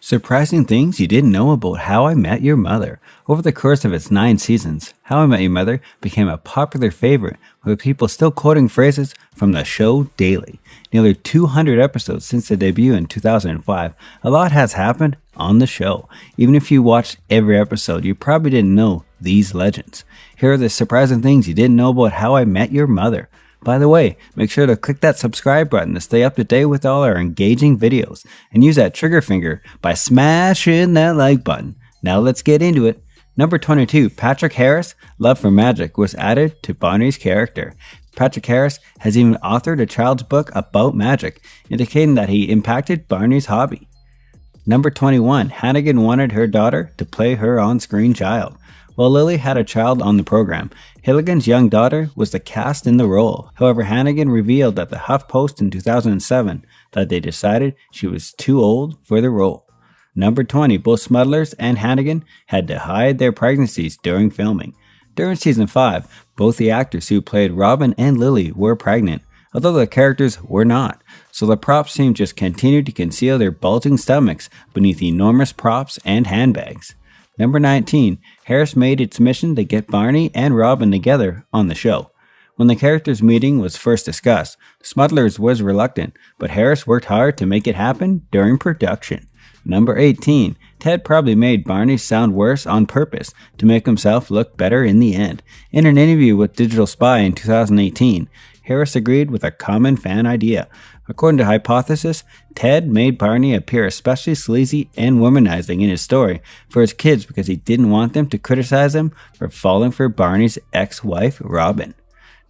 Surprising things you didn't know about How I Met Your Mother. Over the course of its 9 seasons, How I Met Your Mother became a popular favorite, with people still quoting phrases from the show daily. Nearly 200 episodes since the debut in 2005, a lot has happened on the show. Even if you watched every episode, you probably didn't know these legends. Here are the surprising things you didn't know about How I Met Your Mother. By the way, make sure to click that subscribe button to stay up to date with all our engaging videos, and use that trigger finger by smashing that like button. Now let's get into it. Number 22, Patrick Harris' love for magic was added to Barney's character. Patrick Harris has even authored a child's book about magic, indicating that he impacted Barney's hobby. Number 21, Hannigan wanted her daughter to play her on-screen child. While Lily had a child on the program, Hilligan's young daughter was the cast in the role. However, Hannigan revealed at the HuffPost in 2007 that they decided she was too old for the role. Number 20, both Smudlers and Hannigan had to hide their pregnancies during filming. During season 5, both the actors who played Robin and Lily were pregnant, although the characters were not, so the props team just continued to conceal their bulging stomachs beneath enormous props and handbags. Number 19, Harris made its mission to get Barney and Robin together on the show. When the characters' meeting was first discussed, Smudlers was reluctant, but Harris worked hard to make it happen during production. Number 18, Ted probably made Barney sound worse on purpose to make himself look better in the end. In an interview with Digital Spy in 2018, Harris agreed with a common fan idea. According to Hypothesis, Ted made Barney appear especially sleazy and womanizing in his story for his kids because he didn't want them to criticize him for falling for Barney's ex-wife, Robin.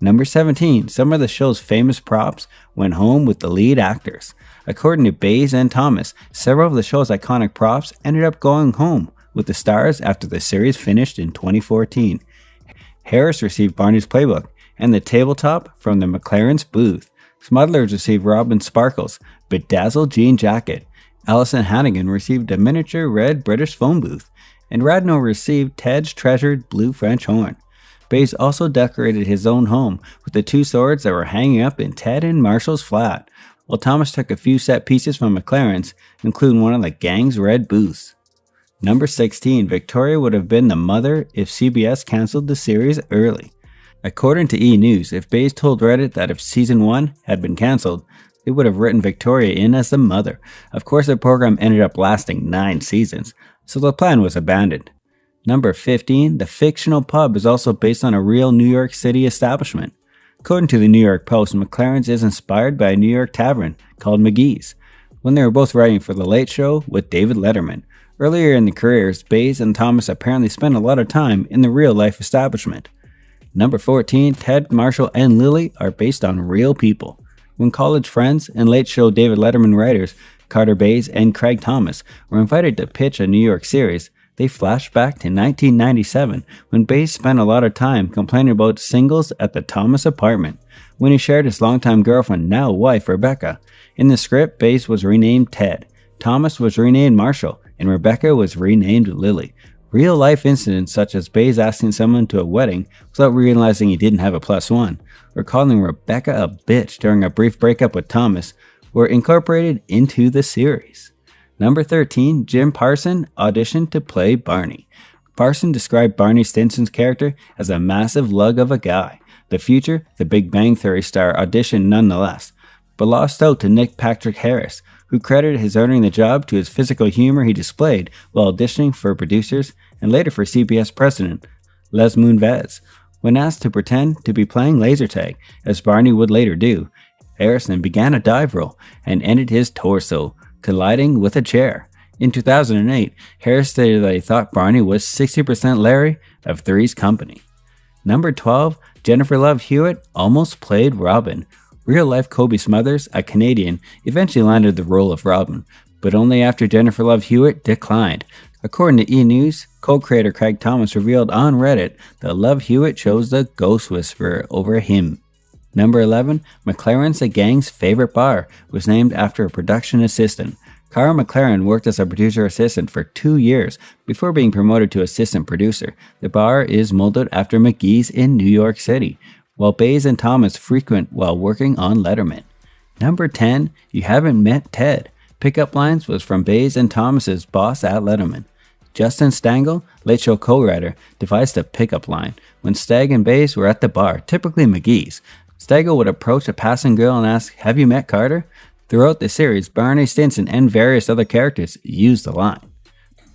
Number 17, some of the show's famous props went home with the lead actors. According to Bays and Thomas, several of the show's iconic props ended up going home with the stars after the series finished in 2014. Harris received Barney's playbook and the tabletop from the McLaren's booth. Smudlers received Robin's Sparkles, bedazzled jean jacket. Allison Hannigan received a miniature red British phone booth, and Radnor received Ted's treasured blue French horn. Bays also decorated his own home with the 2 swords that were hanging up in Ted and Marshall's flat, while Thomas took a few set pieces from McLaren's, including one of the gang's red booths. Number 16, Victoria would have been the mother if CBS canceled the series early. According to E! News, if Bays told Reddit that if season 1 had been cancelled, they would have written Victoria in as the mother. Of course, the program ended up lasting 9 seasons, so the plan was abandoned. Number 15, the fictional pub is also based on a real New York City establishment. According to the New York Post, McLaren's is inspired by a New York tavern called McGee's, when they were both writing for The Late Show with David Letterman. Earlier in their careers, Bays and Thomas apparently spent a lot of time in the real-life establishment. Number 14, Ted, Marshall, and Lily are based on real people. When college friends and Late Show David Letterman writers Carter Bays and Craig Thomas were invited to pitch a New York series, they flashed back to 1997 when Bays spent a lot of time complaining about singles at the Thomas apartment when he shared his longtime girlfriend, now wife, Rebecca. In the script, Bays was renamed Ted, Thomas was renamed Marshall, and Rebecca was renamed Lily. Real-life incidents such as Bays asking someone to a wedding without realizing he didn't have a +1, or calling Rebecca a bitch during a brief breakup with Thomas, were incorporated into the series. Number 13, Jim Parsons auditioned to play Barney. Parsons described Barney Stinson's character as a massive lug of a guy. The future, The Big Bang Theory star auditioned nonetheless, but lost out to Nick Patrick Harris, who credited his earning the job to his physical humor he displayed while auditioning for producers and later for CBS president Les Moonves. When asked to pretend to be playing laser tag, as Barney would later do, Harrison began a dive roll and ended his torso, colliding with a chair. In 2008, Harris stated that he thought Barney was 60% Larry of Three's Company. Number 12, Jennifer Love Hewitt almost played Robin. Real-life Kobe Smulders, a Canadian, eventually landed the role of Robin, but only after Jennifer Love Hewitt declined. According to E! News, co-creator Craig Thomas revealed on Reddit that Love Hewitt chose the Ghost Whisperer over him. Number 11, McLaren's, the gang's favorite bar, was named after a production assistant. Carl McLaren worked as a producer assistant for 2 years before being promoted to assistant producer. The bar is molded after McGee's in New York City, while Bays and Thomas frequent while working on Letterman. Number 10, You Haven't Met Ted. Pickup lines was from Bays and Thomas's boss at Letterman. Justin Stangl, Late Show co-writer, devised a pickup line. When Stagg and Bays were at the bar, typically McGee's, Stagl would approach a passing girl and ask, "Have you met Carter?" Throughout the series, Barney Stinson and various other characters used the line.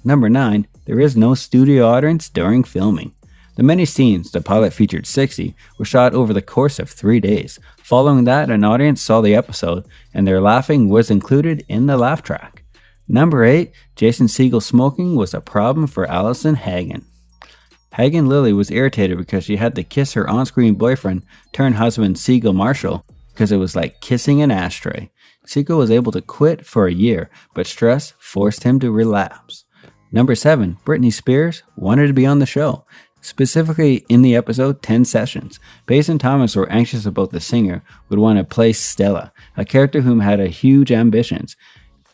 Number 9. There is no studio audience during filming. The many scenes, the pilot featured 60, were shot over the course of 3 days. Following that, an audience saw the episode, and their laughing was included in the laugh track. Number 8. Jason Segel smoking was a problem for Allison Hagen. Hagen Lily was irritated because she had to kiss her on-screen boyfriend turned husband Segel Marshall because it was like kissing an ashtray. Segel was able to quit for a year, but stress forced him to relapse. Number 7. Britney Spears wanted to be on the show. Specifically in the episode 10 Sessions, Bays and Thomas were anxious about the singer would want to play Stella, a character whom had a huge ambitions.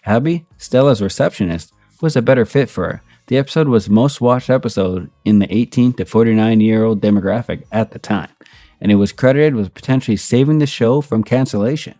Abby, Stella's receptionist, was a better fit for her. The episode was the most watched episode in the 18 to 49-year-old demographic at the time, and it was credited with potentially saving the show from cancellation.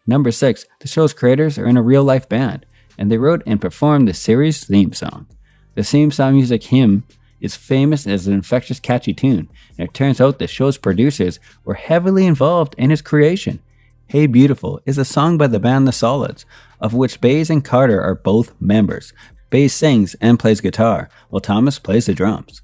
Number 6. The show's creators are in a real-life band, and they wrote and performed the series theme song. The theme song music HIMYM is famous as an infectious, catchy tune, and it turns out the show's producers were heavily involved in its creation. Hey Beautiful is a song by the band The Solids, of which Bays and Carter are both members. Bays sings and plays guitar, while Thomas plays the drums.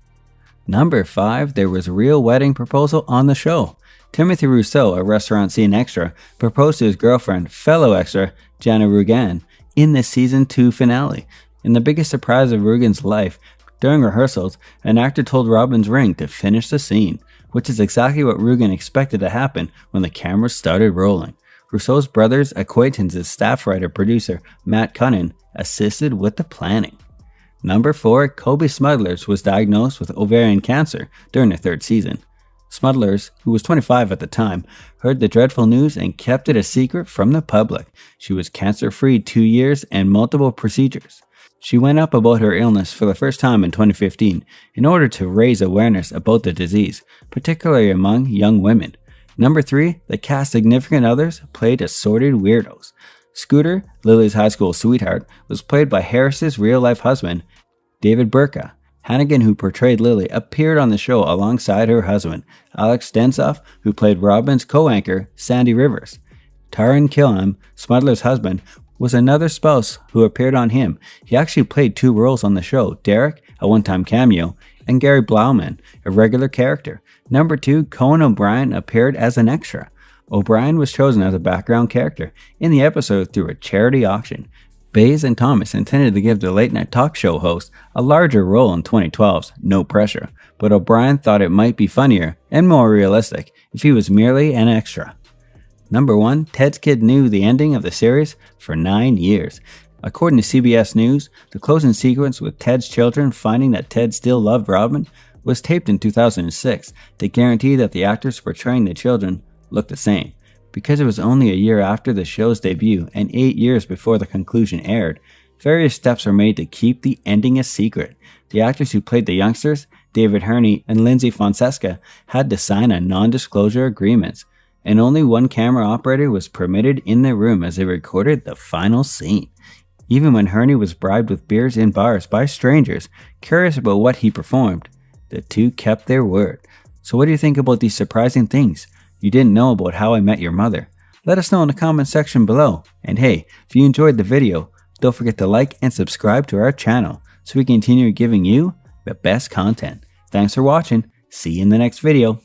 Number 5. There was a real wedding proposal on the show. Timothy Rousseau, a restaurant scene extra, proposed to his girlfriend, fellow extra, Jana Rugan, in the season 2 finale. In the biggest surprise of Rugan's life, during rehearsals, an actor told Robin's ring to finish the scene, which is exactly what Rugan expected to happen when the cameras started rolling. Rousseau's brother's acquaintance's staff writer-producer, Matt Cunnin, assisted with the planning. Number 4. Kobe Smudlers was diagnosed with ovarian cancer during the 3rd season. Smudlers, who was 25 at the time, heard the dreadful news and kept it a secret from the public. She was cancer-free 2 years and multiple procedures. She went up about her illness for the first time in 2015 in order to raise awareness about the disease, particularly among young women. Number 3. The cast significant others played assorted weirdos. Scooter, Lily's high school sweetheart, was played by Harris's real-life husband, David Burka. Hannigan, who portrayed Lily, appeared on the show alongside her husband, Alex Densoff, who played Robin's co-anchor, Sandy Rivers. Taran Killam, Smudler's husband, was another spouse who appeared on him. He actually played 2 roles on the show, Derek, a one-time cameo, and Gary Blauman, a regular character. Number 2, Conan O'Brien appeared as an extra. O'Brien was chosen as a background character in the episode through a charity auction. Bays and Thomas intended to give the late-night talk show host a larger role in 2012's No Pressure, but O'Brien thought it might be funnier and more realistic if he was merely an extra. Number 1, Ted's kid knew the ending of the series for 9 years. According to CBS News, the closing sequence with Ted's children finding that Ted still loved Robin was taped in 2006 to guarantee that the actors portraying the children looked the same. Because it was only a year after the show's debut and 8 years before the conclusion aired, various steps were made to keep the ending a secret. The actors who played the youngsters, David Herney and Lindsay Fonseca, had to sign a non-disclosure agreements, and only one camera operator was permitted in the room as they recorded the final scene. Even when Herney was bribed with beers in bars by strangers curious about what he performed, the two kept their word. So what do you think about these surprising things you didn't know about How I Met Your Mother? Let us know in the comment section below. And hey, if you enjoyed the video, don't forget to like and subscribe to our channel so we continue giving you the best content. Thanks for watching. See you in the next video.